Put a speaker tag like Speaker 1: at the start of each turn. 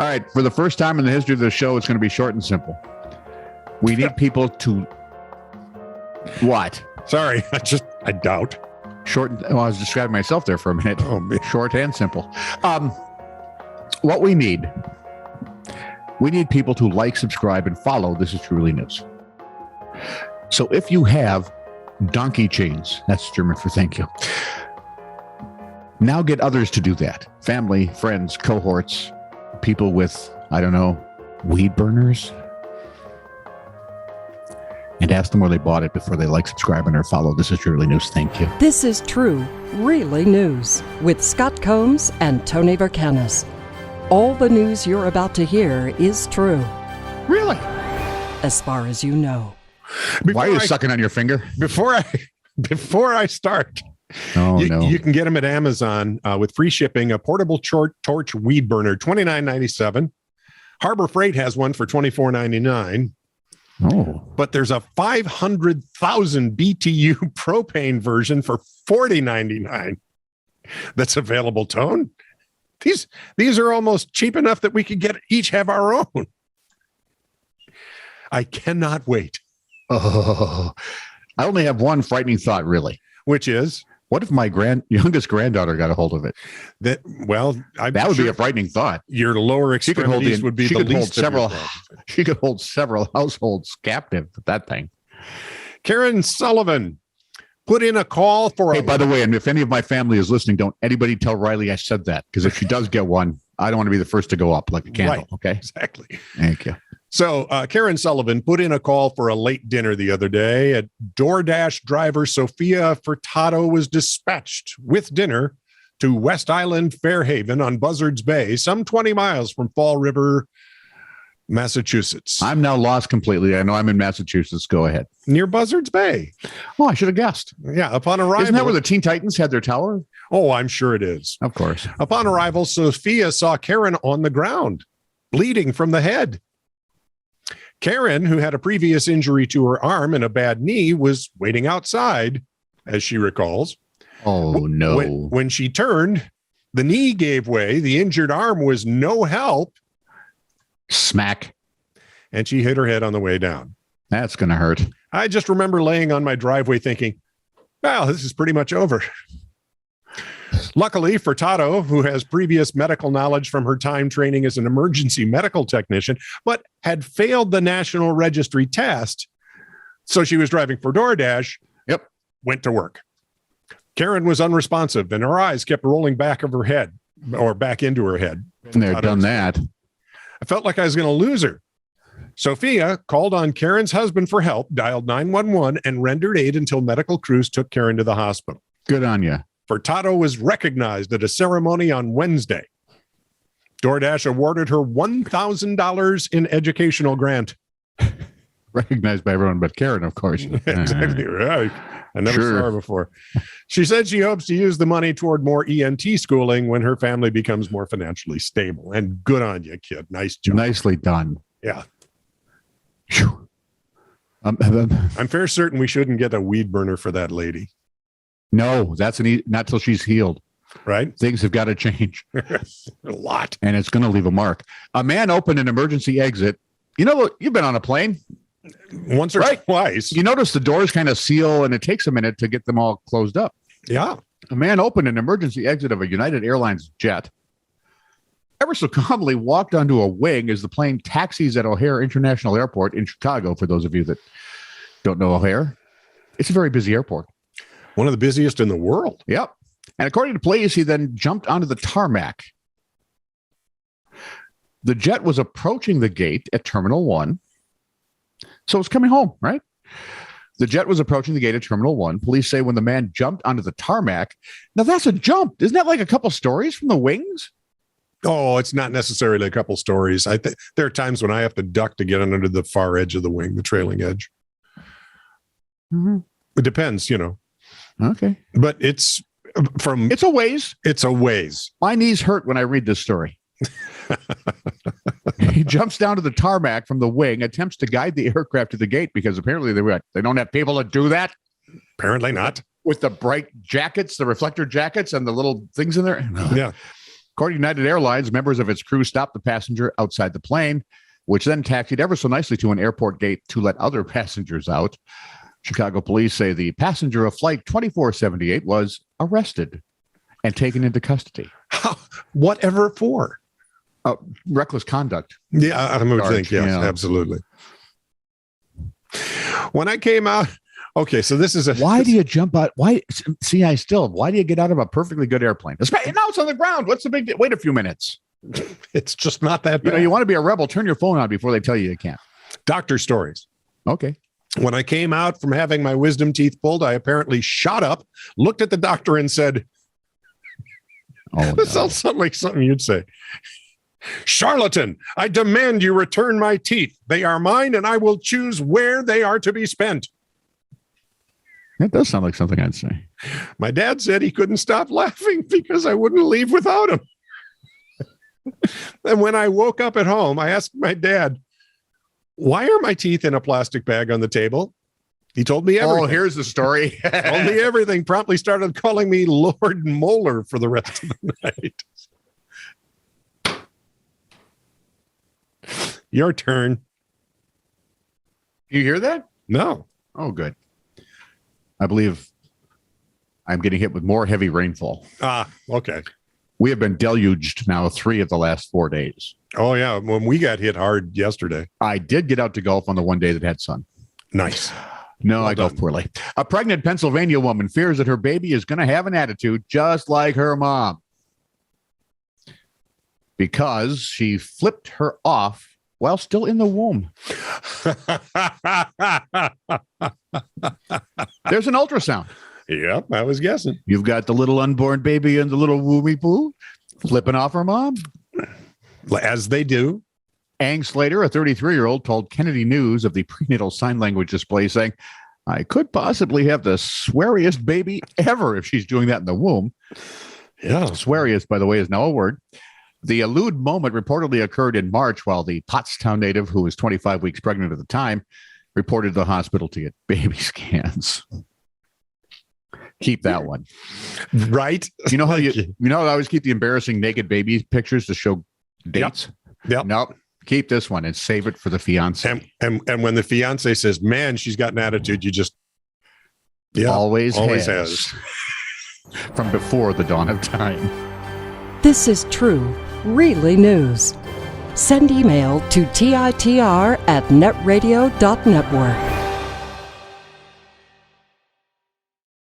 Speaker 1: right. For the first time in the history of the show, it's going to be short and simple. We need people to... What?
Speaker 2: Sorry, I doubt.
Speaker 1: Short. I was describing myself there for a minute.
Speaker 2: Oh, man.
Speaker 1: Short and simple. What we need people to like, subscribe, and follow This Is Truly News. So if you have donkey chains, that's German for thank you, now get others to do that. Family, friends, cohorts, people with, I don't know, weed burners. And ask them where they bought it before they like, subscribe, and follow. This is Truly News. Thank you.
Speaker 3: This is True, Really News with Scott Combs and Tony Vercanis. All the news you're about to hear is true.
Speaker 1: Really?
Speaker 3: As far as you know.
Speaker 1: Why are you sucking on your finger?
Speaker 2: Before I start, you can get them at Amazon with free shipping. A portable torch weed burner, $29.97. Harbor Freight has one for $24.99.
Speaker 1: Oh,
Speaker 2: but there's a 500,000 BTU propane version for $40.99. That's available, Tone. These are almost cheap enough that we could each have our own. I cannot wait.
Speaker 1: Oh, I only have one frightening thought, really.
Speaker 2: Which is?
Speaker 1: What if my youngest granddaughter got a hold of it?
Speaker 2: That would
Speaker 1: be a frightening thought.
Speaker 2: Your lower extremities would be the least
Speaker 1: several. She could hold several households captive with that thing.
Speaker 2: Karen Sullivan put in a call for.
Speaker 1: Hey, by the way, and if any of my family is listening, don't anybody tell Riley I said that, because if she does get one, I don't want to be the first to go up like a candle.
Speaker 2: Right,
Speaker 1: okay,
Speaker 2: exactly.
Speaker 1: Thank you.
Speaker 2: So Karen Sullivan put in a call for a late dinner the other day. A DoorDash driver, Sophia Furtado, was dispatched with dinner to West Island Fairhaven on Buzzards Bay, some 20 miles from Fall River, Massachusetts.
Speaker 1: I'm now lost completely. I know I'm in Massachusetts. Go ahead.
Speaker 2: Near Buzzards Bay.
Speaker 1: Oh, I should have guessed.
Speaker 2: Yeah, upon arrival.
Speaker 1: Isn't that where the Teen Titans had their tower?
Speaker 2: Oh, I'm sure it is.
Speaker 1: Of course.
Speaker 2: Upon arrival, Sophia saw Karen on the ground, bleeding from the head. Karen, who had a previous injury to her arm and a bad knee, was waiting outside, as she recalls.
Speaker 1: Oh, no.
Speaker 2: When she turned, the knee gave way. The injured arm was no help.
Speaker 1: Smack.
Speaker 2: And she hit her head on the way down.
Speaker 1: That's going to hurt.
Speaker 2: I just remember laying on my driveway thinking, well, this is pretty much over. Luckily, Furtado, who has previous medical knowledge from her time training as an emergency medical technician, but had failed the National Registry test, so she was driving for DoorDash, went to work. Karen was unresponsive, and her eyes kept rolling back of her head, or back into her head.
Speaker 1: And they've done that.
Speaker 2: I felt like I was going to lose her. Sophia called on Karen's husband for help, dialed 911, and rendered aid until medical crews took Karen to the hospital.
Speaker 1: Good on you.
Speaker 2: Furtado was recognized at a ceremony on Wednesday. DoorDash awarded her $1,000 in educational grant.
Speaker 1: Recognized by everyone but Karen, of course.
Speaker 2: Exactly right. I never saw her before. She said she hopes to use the money toward more ENT schooling when her family becomes more financially stable. And good on you, kid. Nice job.
Speaker 1: Nicely done.
Speaker 2: Yeah.
Speaker 1: I'm
Speaker 2: fair certain we shouldn't get a weed burner for that lady.
Speaker 1: No, that's not till she's healed.
Speaker 2: Right?
Speaker 1: Things have got to change.
Speaker 2: A lot.
Speaker 1: And it's going to leave a mark. A man opened an emergency exit. You know, you've been on a plane.
Speaker 2: Once or twice.
Speaker 1: You notice the doors kind of seal and it takes a minute to get them all closed up.
Speaker 2: Yeah.
Speaker 1: A man opened an emergency exit of a United Airlines jet, ever so calmly walked onto a wing as the plane taxis at O'Hare International Airport in Chicago, for those of you that don't know O'Hare. It's a very busy airport.
Speaker 2: One of the busiest in the world.
Speaker 1: Yep. And according to police, he then jumped onto the tarmac. The jet was approaching the gate at Terminal 1. So it's coming home, right? The jet was approaching the gate at Terminal 1. Police say when the man jumped onto the tarmac. Now, that's a jump. Isn't that like a couple stories from the wings?
Speaker 2: Oh, it's not necessarily a couple stories. There are times when I have to duck to get under the far edge of the wing, the trailing edge.
Speaker 1: Mm-hmm.
Speaker 2: It depends, you know.
Speaker 1: Okay.
Speaker 2: But it's
Speaker 1: a ways.
Speaker 2: It's a ways.
Speaker 1: My knees hurt when I read this story. He jumps down to the tarmac from the wing, attempts to guide the aircraft to the gate because apparently they don't have people to do that.
Speaker 2: Apparently not.
Speaker 1: With the bright jackets, the reflector jackets, and the little things in there.
Speaker 2: Yeah.
Speaker 1: According to United Airlines, members of its crew stopped the passenger outside the plane, which then taxied ever so nicely to an airport gate to let other passengers out. Chicago police say the passenger of flight 2478 was arrested and taken into custody.
Speaker 2: Whatever for?
Speaker 1: Reckless conduct.
Speaker 2: Yeah, I would think, yes,
Speaker 1: yeah.
Speaker 2: Absolutely. When I came out, okay, so this is
Speaker 1: Why do you jump out? Why do you get out of a perfectly good airplane? Now it's on the ground. What's the big deal? Wait a few minutes.
Speaker 2: It's just not that bad.
Speaker 1: You want to be a rebel, turn your phone on before they tell you can't.
Speaker 2: Doctor stories.
Speaker 1: Okay.
Speaker 2: When I came out from having my wisdom teeth pulled, I apparently shot up, looked at the doctor and said, this sounds something like something you'd say. Charlatan, I demand you return my teeth. They are mine, and I will choose where they are to be spent.
Speaker 1: That does sound like something I'd say.
Speaker 2: My dad said he couldn't stop laughing because I wouldn't leave without him. And when I woke up at home, I asked my dad, why are my teeth in a plastic bag on the table? He told me everything.
Speaker 1: Oh, here's the story.
Speaker 2: Told me everything. Promptly started calling me Lord Molar for the rest of the night. Your turn.
Speaker 1: You hear that?
Speaker 2: No.
Speaker 1: Oh, good. I believe I'm getting hit with more heavy rainfall.
Speaker 2: Okay.
Speaker 1: We have been deluged now 3 of the last 4 days.
Speaker 2: Oh, yeah. When we got hit hard yesterday.
Speaker 1: I did get out to golf on the one day that had sun.
Speaker 2: Nice.
Speaker 1: No, I golf poorly. A pregnant Pennsylvania woman fears that her baby is going to have an attitude just like her mom because she flipped her off while still in the womb. There's an ultrasound.
Speaker 2: Yep, I was guessing.
Speaker 1: You've got the little unborn baby and the little woomy poo flipping off her mom.
Speaker 2: As they do.
Speaker 1: Ang Slater, a 33-year-old, told Kennedy News of the prenatal sign language display, saying, I could possibly have the sweariest baby ever if she's doing that in the womb.
Speaker 2: Yeah.
Speaker 1: Sweariest, by the way, is now a word. The lewd moment reportedly occurred in March while the Pottstown native, who was 25 weeks pregnant at the time, reported to the hospital to get baby scans. Keep that one.
Speaker 2: Right.
Speaker 1: You know how I always keep the embarrassing naked baby pictures to show dates?
Speaker 2: Yep.
Speaker 1: Nope. Keep this one and save it for the fiance.
Speaker 2: And when the fiance says, man, she's got an attitude, you just
Speaker 1: always has. From before the dawn of time.
Speaker 3: This is true, really news. Send email to titr@netradio.network.